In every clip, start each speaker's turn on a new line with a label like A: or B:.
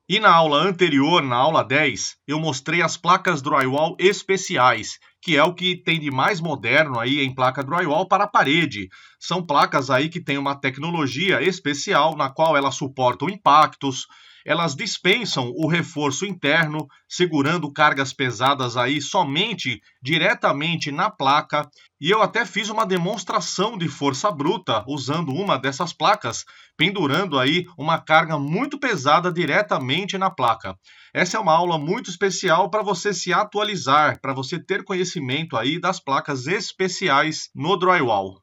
A: E na aula anterior, na aula 10, eu mostrei as placas drywall especiais, que é o que tem de mais moderno aí em placa drywall para a parede. São placas aí que têm uma tecnologia especial na qual elas suportam impactos, elas dispensam o reforço interno, segurando cargas pesadas aí somente diretamente na placa. E eu até fiz uma demonstração de força bruta usando uma dessas placas, pendurando aí uma carga muito pesada diretamente na placa. Essa é uma aula muito especial para você se atualizar, para você ter conhecimento aí das placas especiais no drywall.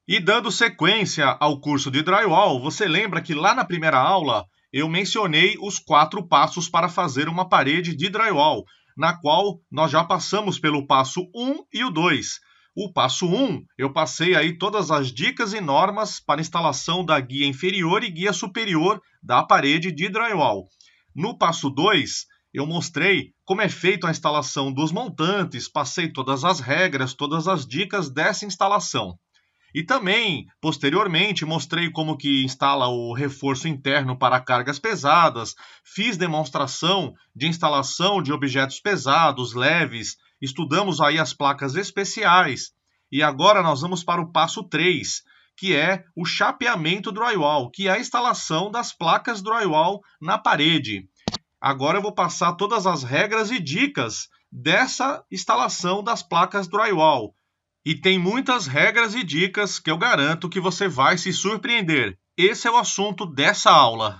A: E dando sequência ao curso de drywall, você lembra que lá na primeira aula eu mencionei os 4 passos para fazer uma parede de drywall, na qual nós já passamos pelo passo 1 e o 2. O passo 1, eu passei aí todas as dicas e normas para instalação da guia inferior e guia superior da parede de drywall. No passo 2, eu mostrei como é feita a instalação dos montantes, passei todas as regras, todas as dicas dessa instalação. E também, posteriormente, mostrei como que instala o reforço interno para cargas pesadas, fiz demonstração de instalação de objetos pesados, leves, estudamos aí as placas especiais. E agora nós vamos para o passo 3, que é o chapeamento drywall, que é a instalação das placas drywall na parede. Agora eu vou passar todas as regras e dicas dessa instalação das placas drywall. E tem muitas regras e dicas que eu garanto que você vai se surpreender. Esse é o assunto dessa aula.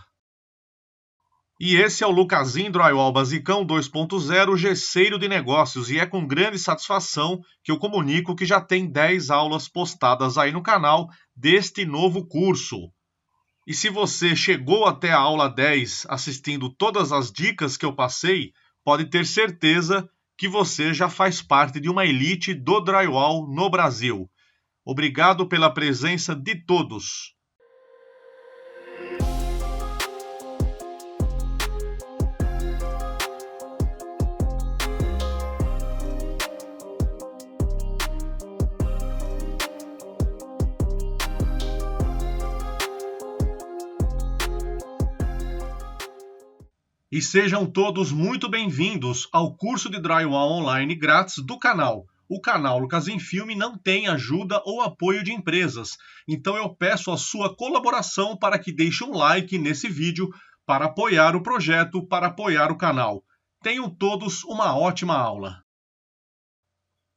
A: E esse é o Lucazinho Drywall Basicão 2.0 Gesseiro de Negócios. E é com grande satisfação que eu comunico que já tem 10 aulas postadas aí no canal deste novo curso. E se você chegou até a aula 10 assistindo todas as dicas que eu passei, pode ter certeza que você já faz parte de uma elite do drywall no Brasil. Obrigado pela presença de todos. E sejam todos muito bem-vindos ao curso de drywall online grátis do canal. O canal Lucas em Filme não tem ajuda ou apoio de empresas, então eu peço a sua colaboração para que deixe um like nesse vídeo para apoiar o projeto, para apoiar o canal. Tenham todos uma ótima aula.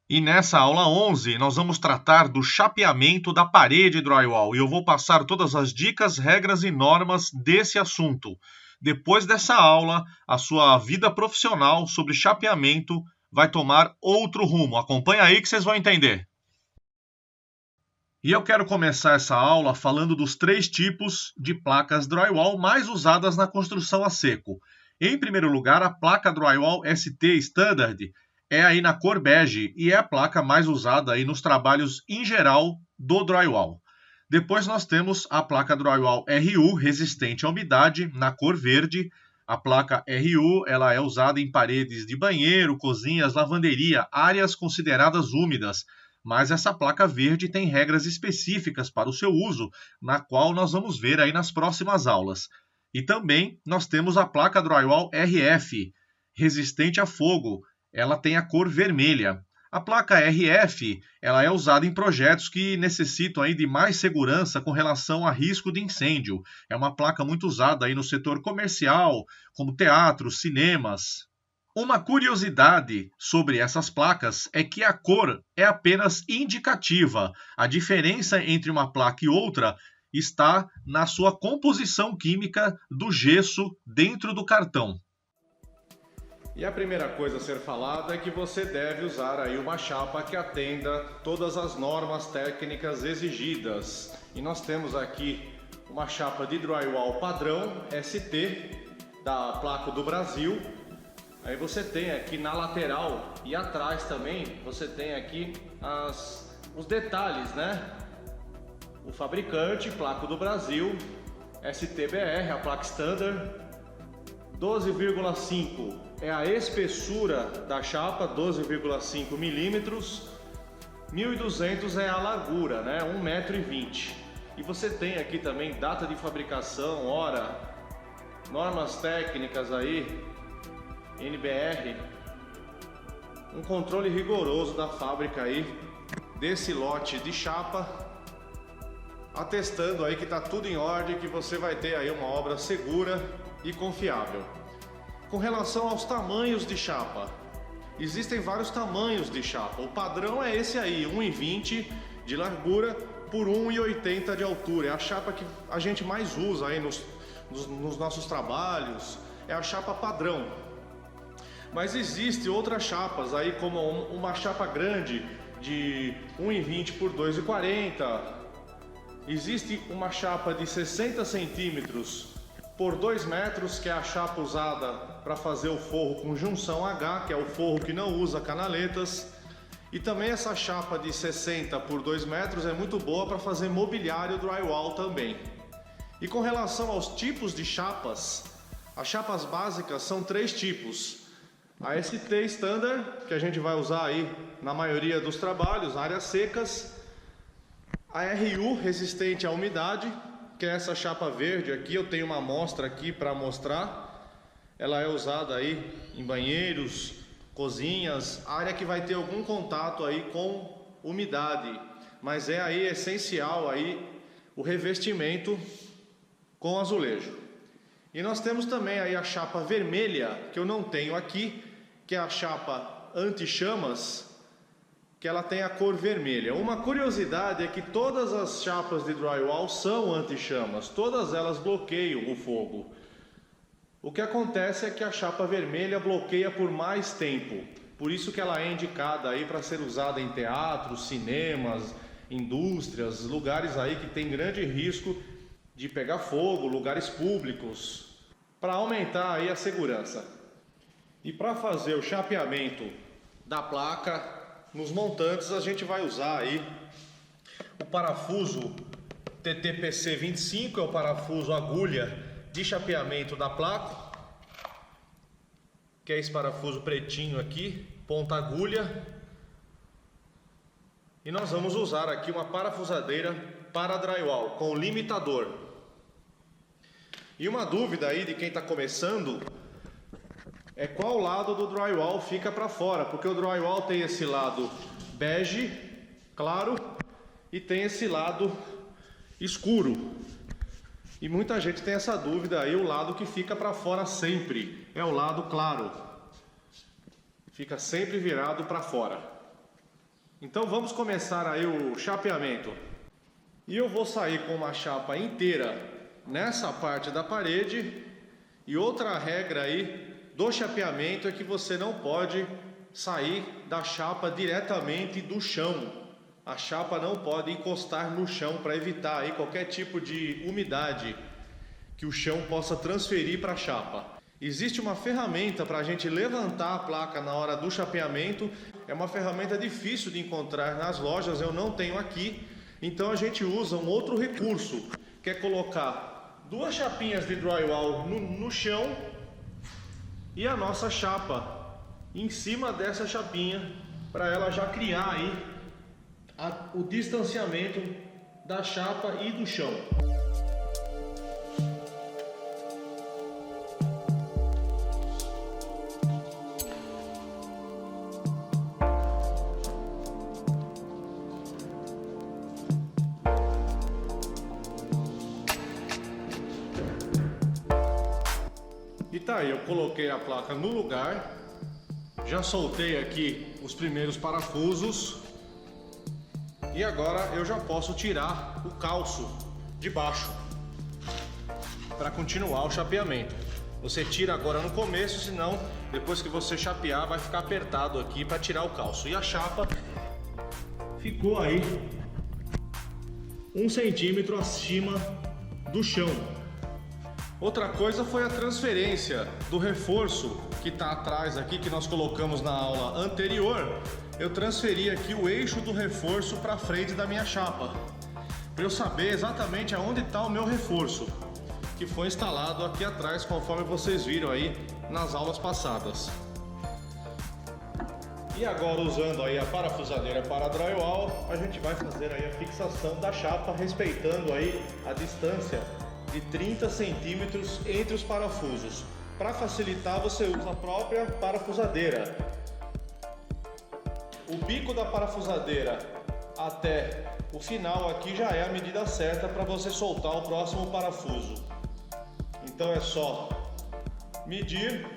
A: E nessa aula 11, nós vamos tratar do chapeamento da parede drywall e eu vou passar todas as dicas, regras e normas desse assunto. Depois dessa aula, a sua vida profissional sobre chapeamento vai tomar outro rumo. Acompanha aí que vocês vão entender. E eu quero começar essa aula falando dos 3 tipos de placas drywall mais usadas na construção a seco. Em primeiro lugar, a placa drywall ST Standard é aí na cor bege e é a placa mais usada aí nos trabalhos em geral do drywall. Depois nós temos a placa drywall RU, resistente à umidade, na cor verde. A placa RU ela é usada em paredes de banheiro, cozinhas, lavanderia, áreas consideradas úmidas. Mas essa placa verde tem regras específicas para o seu uso, na qual nós vamos ver aí nas próximas aulas. E também nós temos a placa drywall RF, resistente a fogo. Ela tem a cor vermelha. A placa RF ela é usada em projetos que necessitam aí de mais segurança com relação a risco de incêndio. É uma placa muito usada aí no setor comercial, como teatros, cinemas. Uma curiosidade sobre essas placas é que a cor é apenas indicativa. A diferença entre uma placa e outra está na sua composição química do gesso dentro do cartão.
B: E a primeira coisa a ser falada é que você deve usar aí uma chapa que atenda todas as normas técnicas exigidas. E nós temos aqui uma chapa de drywall padrão ST da Placo do Brasil. Aí você tem aqui na lateral e atrás também, você tem aqui os detalhes, né? O fabricante, Placo do Brasil, STBR, a placa standard. 12,5 é a espessura da chapa, 12,5 milímetros. 1.200 é a largura, né? 1,20 m. E você tem aqui também data de fabricação, hora normas técnicas aí, NBR, um controle rigoroso da fábrica aí, desse lote de chapa, atestando aí que tá tudo em ordem, que você vai ter aí uma obra segura e confiável. Com relação aos tamanhos de chapa, existem vários tamanhos de chapa. O padrão é esse aí, 1,20 de largura por 1,80 de altura. É a chapa que a gente mais usa aí nos nossos trabalhos, é a chapa padrão. Mas existe outras chapas aí, como uma chapa grande de 1,20 por 2,40. Existe uma chapa de 60 centímetros por 2 metros, que é a chapa usada para fazer o forro com junção H, que é o forro que não usa canaletas. E também essa chapa de 60 por 2 metros é muito boa para fazer mobiliário drywall também. E com relação aos tipos de chapas, as chapas básicas são 3 tipos. A ST Standard, que a gente vai usar aí na maioria dos trabalhos, áreas secas. A RU, resistente à umidade, que é essa chapa verde aqui. Eu tenho uma amostra aqui para mostrar. Ela é usada aí em banheiros, cozinhas, área que vai ter algum contato aí com umidade. Mas é aí essencial aí o revestimento com azulejo. E nós temos também aí a chapa vermelha, que eu não tenho aqui, que é a chapa anti-chamas, que ela tem a cor vermelha. Uma curiosidade é que todas as chapas de drywall são anti-chamas, todas elas bloqueiam o fogo. O que acontece é que a chapa vermelha bloqueia por mais tempo, por isso que ela é indicada aí para ser usada em teatros, cinemas, indústrias, lugares aí que tem grande risco de pegar fogo, lugares públicos, para aumentar aí a segurança. E para fazer o chapeamento da placa nos montantes, a gente vai usar aí o parafuso TTPC 25, é o parafuso agulha de chapeamento da placa, que é esse parafuso pretinho aqui, ponta agulha. E nós vamos usar aqui uma parafusadeira para drywall com limitador. E uma dúvida aí de quem está começando é qual lado do drywall fica para fora, porque o drywall tem esse lado bege, claro, e tem esse lado escuro. E muita gente tem essa dúvida aí, o lado que fica para fora sempre é o lado claro. Fica sempre virado para fora. Então vamos começar aí o chapeamento. E eu vou sair com uma chapa inteira nessa parte da parede. E outra regra aí do chapeamento é que você não pode sair da chapa diretamente do chão. A chapa não pode encostar no chão para evitar aí qualquer tipo de umidade que o chão possa transferir para a chapa. Existe uma ferramenta para a gente levantar a placa na hora do chapeamento. É uma ferramenta difícil de encontrar nas lojas, eu não tenho aqui. Então a gente usa um outro recurso, que é colocar 2 chapinhas de drywall no chão e a nossa chapa em cima dessa chapinha, para ela já criar aí o distanciamento da chapa e do chão. E tá aí, eu coloquei a placa no lugar, já soltei aqui os primeiros parafusos e agora eu já posso tirar o calço de baixo para continuar o chapeamento. Você tira agora no começo, senão depois que você chapear vai ficar apertado aqui para tirar o calço. E a chapa ficou aí 1 centímetro acima do chão. Outra coisa foi a transferência do reforço que está atrás aqui, que nós colocamos na aula anterior. Eu transferi aqui o eixo do reforço para frente da minha chapa, para eu saber exatamente aonde está o meu reforço, que foi instalado aqui atrás, conforme vocês viram aí nas aulas passadas. E agora, usando aí a parafusadeira para drywall, a gente vai fazer aí a fixação da chapa, respeitando aí a distância de de 30 centímetros entre os parafusos. Para facilitar, você usa a própria parafusadeira. O bico da parafusadeira até o final aqui já é a medida certa para você soltar o próximo parafuso. Então é só medir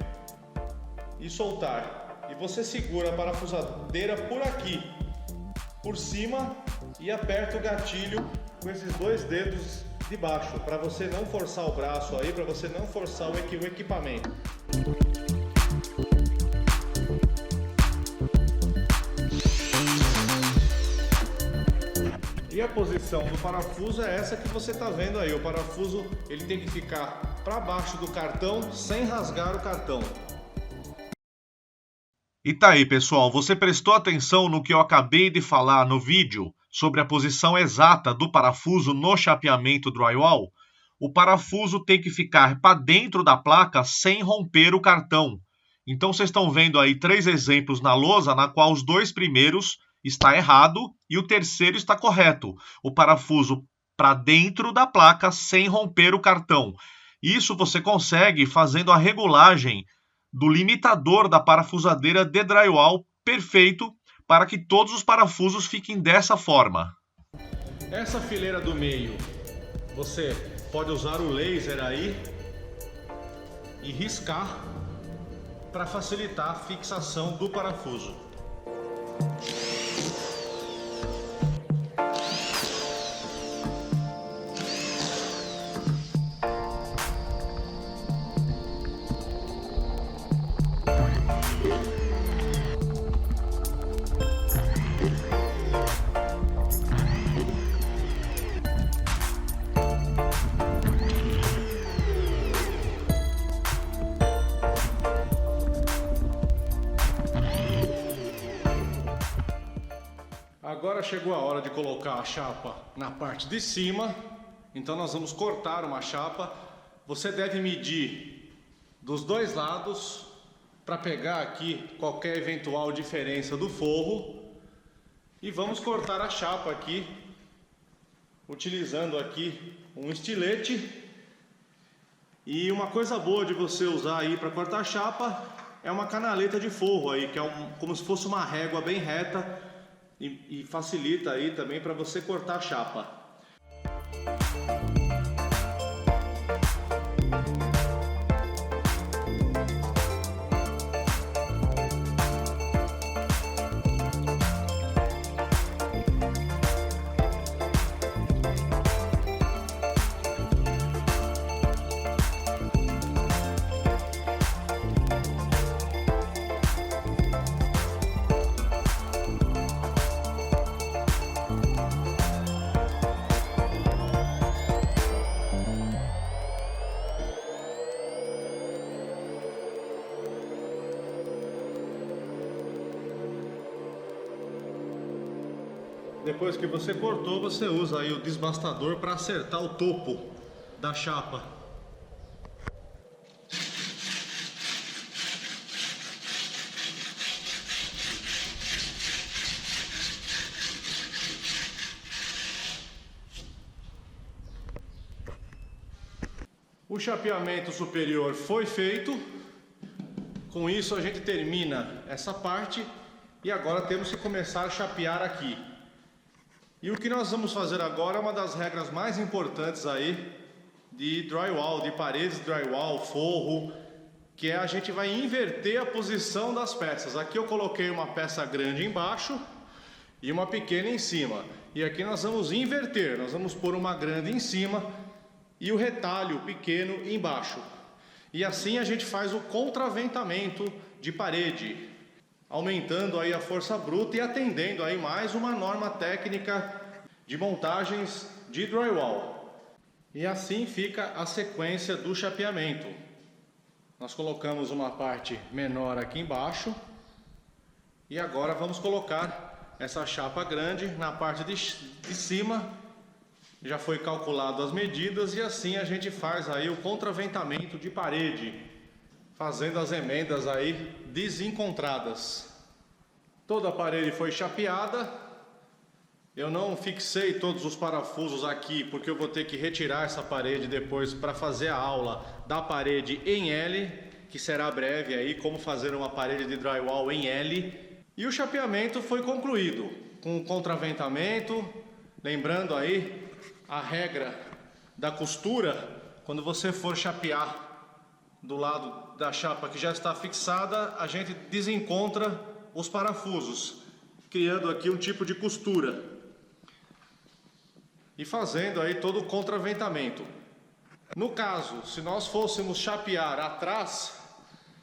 B: e soltar. E você segura a parafusadeira por aqui, por cima, e aperta o gatilho com esses dois dedos de baixo, para você não forçar o braço aí, para você não forçar o equipamento. E a posição do parafuso é essa que você está vendo aí. O parafuso ele tem que ficar para baixo do cartão sem rasgar o cartão.
A: E tá aí, pessoal, você prestou atenção no que eu acabei de falar no vídeo sobre a posição exata do parafuso no chapeamento drywall? O parafuso tem que ficar para dentro da placa sem romper o cartão. Então vocês estão vendo aí 3 exemplos na lousa, na qual os 2 primeiros está errado e o terceiro está correto. O parafuso para dentro da placa sem romper o cartão. Isso você consegue fazendo a regulagem do limitador da parafusadeira de drywall perfeito para que todos os parafusos fiquem dessa forma.
B: Essa fileira do meio, você pode usar o laser aí e riscar para facilitar a fixação do parafuso. Agora chegou a hora de colocar a chapa na parte de cima, então nós vamos cortar uma chapa. Você deve medir dos 2 lados para pegar aqui qualquer eventual diferença do forro. E vamos cortar a chapa aqui, utilizando aqui um estilete. E uma coisa boa de você usar aí para cortar a chapa é uma canaleta de forro aí, que é como se fosse uma régua bem reta. E facilita aí também para você cortar a chapa. Depois que você cortou, você usa aí o desbastador para acertar o topo da chapa. O chapeamento superior foi feito. Com isso a gente termina essa parte e agora temos que começar a chapear aqui. E o que nós vamos fazer agora é uma das regras mais importantes aí de drywall, de paredes de drywall, forro, que é a gente vai inverter a posição das peças. Aqui eu coloquei uma peça grande embaixo e uma pequena em cima. E aqui nós vamos inverter, nós vamos pôr uma grande em cima e o retalho pequeno embaixo. E assim a gente faz o contraventamento de parede, aumentando aí a força bruta e atendendo aí mais uma norma técnica de montagens de drywall. E assim fica a sequência do chapeamento. Nós colocamos uma parte menor aqui embaixo e agora vamos colocar essa chapa grande na parte de cima. Já foi calculado as medidas e assim a gente faz aí o contraventamento de parede, fazendo as emendas aí desencontradas. Toda a parede foi chapeada Eu não fixei todos os parafusos aqui porque eu vou ter que retirar essa parede depois para fazer a aula da parede em L, que será breve aí, como fazer uma parede de drywall em L. E o chapeamento foi concluído com contraventamento, lembrando aí a regra da costura. Quando você for chapear do lado da chapa que já está fixada, a gente desencontra os parafusos, criando aqui um tipo de costura e fazendo aí todo o contraventamento. No caso, se nós fôssemos chapear atrás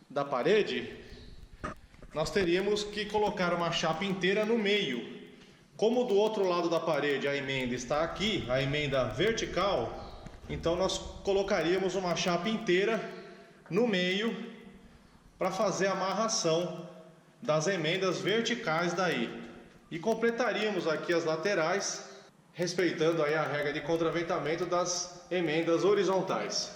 B: da parede, nós teríamos que colocar uma chapa inteira no meio. Como do outro lado da parede a emenda está aqui, a emenda vertical, então nós colocaríamos uma chapa inteira no meio para fazer a amarração das emendas verticais daí. E completaríamos aqui as laterais, respeitando aí a regra de contraventamento das emendas horizontais.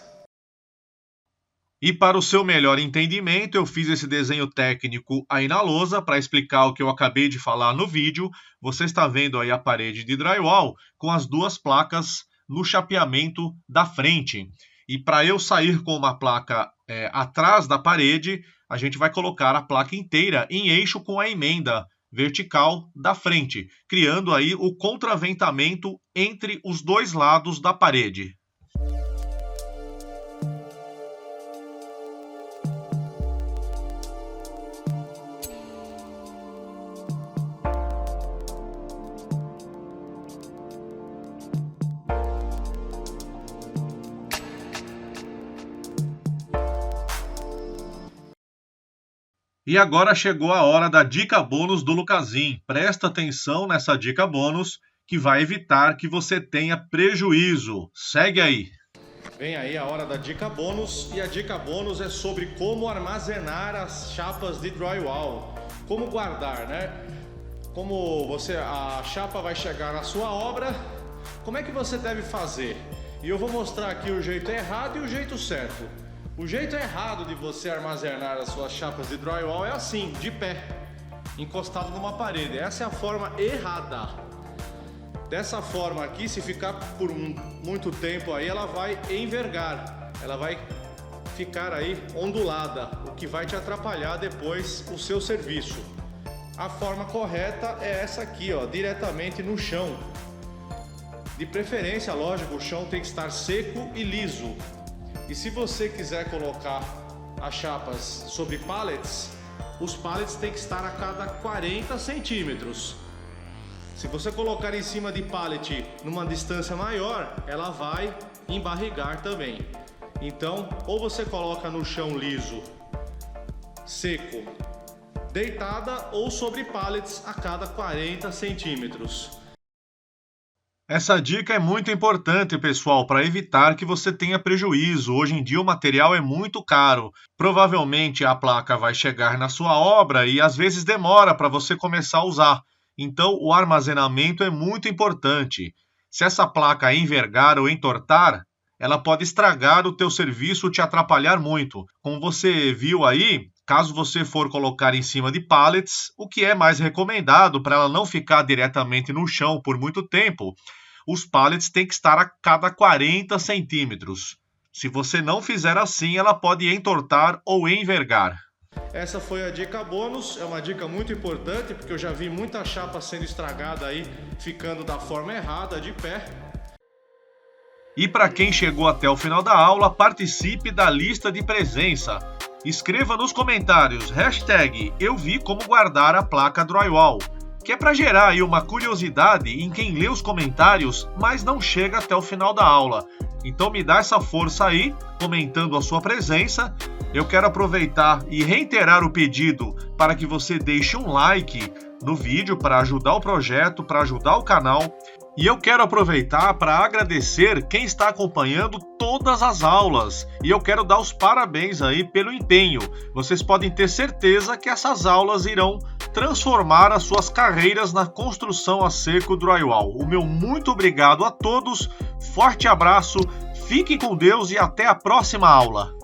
A: E para o seu melhor entendimento, eu fiz esse desenho técnico aí na lousa para explicar o que eu acabei de falar no vídeo. Você está vendo aí a parede de drywall com as duas placas no chapeamento da frente. E para eu sair com uma placa atrás da parede, a gente vai colocar a placa inteira em eixo com a emenda vertical da frente, criando aí o contraventamento entre os dois lados da parede. E agora chegou a hora da dica bônus do Lucazin. Presta atenção nessa dica bônus que vai evitar que você tenha prejuízo. Segue aí.
B: Vem aí a hora da dica bônus, e a dica bônus é sobre como armazenar as chapas de drywall. Como guardar, né? Como a chapa vai chegar na sua obra, como é que você deve fazer? E eu vou mostrar aqui o jeito errado e o jeito certo. O jeito errado de você armazenar as suas chapas de drywall é assim, de pé, encostado numa parede. Essa é a forma errada. Dessa forma aqui, se ficar por muito tempo aí, ela vai envergar, ela vai ficar aí ondulada, o que vai te atrapalhar depois o seu serviço. A forma correta é essa aqui, ó, diretamente no chão. De preferência, lógico, o chão tem que estar seco e liso. E se você quiser colocar as chapas sobre pallets, os pallets têm que estar a cada 40 centímetros. Se você colocar em cima de pallet numa distância maior, ela vai embarrigar também. Então, ou você coloca no chão liso, seco, deitada, ou sobre pallets a cada 40 centímetros.
A: Essa dica é muito importante, pessoal, para evitar que você tenha prejuízo. Hoje em dia o material é muito caro. Provavelmente a placa vai chegar na sua obra e às vezes demora para você começar a usar. Então o armazenamento é muito importante. Se essa placa envergar ou entortar, ela pode estragar o teu serviço ou te atrapalhar muito. Como você viu aí, caso você for colocar em cima de pallets, o que é mais recomendado para ela não ficar diretamente no chão por muito tempo, os pallets têm que estar a cada 40 centímetros. Se você não fizer assim, ela pode entortar ou envergar.
B: Essa foi a dica bônus, é uma dica muito importante, porque eu já vi muita chapa sendo estragada aí, ficando da forma errada, de pé.
A: E para quem chegou até o final da aula, participe da lista de presença. Escreva nos comentários, #eu vi como guardar a placa drywall, que é para gerar aí uma curiosidade em quem lê os comentários, mas não chega até o final da aula. Então me dá essa força aí, comentando a sua presença. Eu quero aproveitar e reiterar o pedido para que você deixe um like no vídeo para ajudar o projeto, para ajudar o canal. E eu quero aproveitar para agradecer quem está acompanhando todas as aulas. E eu quero dar os parabéns aí pelo empenho. Vocês podem ter certeza que essas aulas irão transformar as suas carreiras na construção a seco drywall. O meu muito obrigado a todos, forte abraço, fiquem com Deus e até a próxima aula.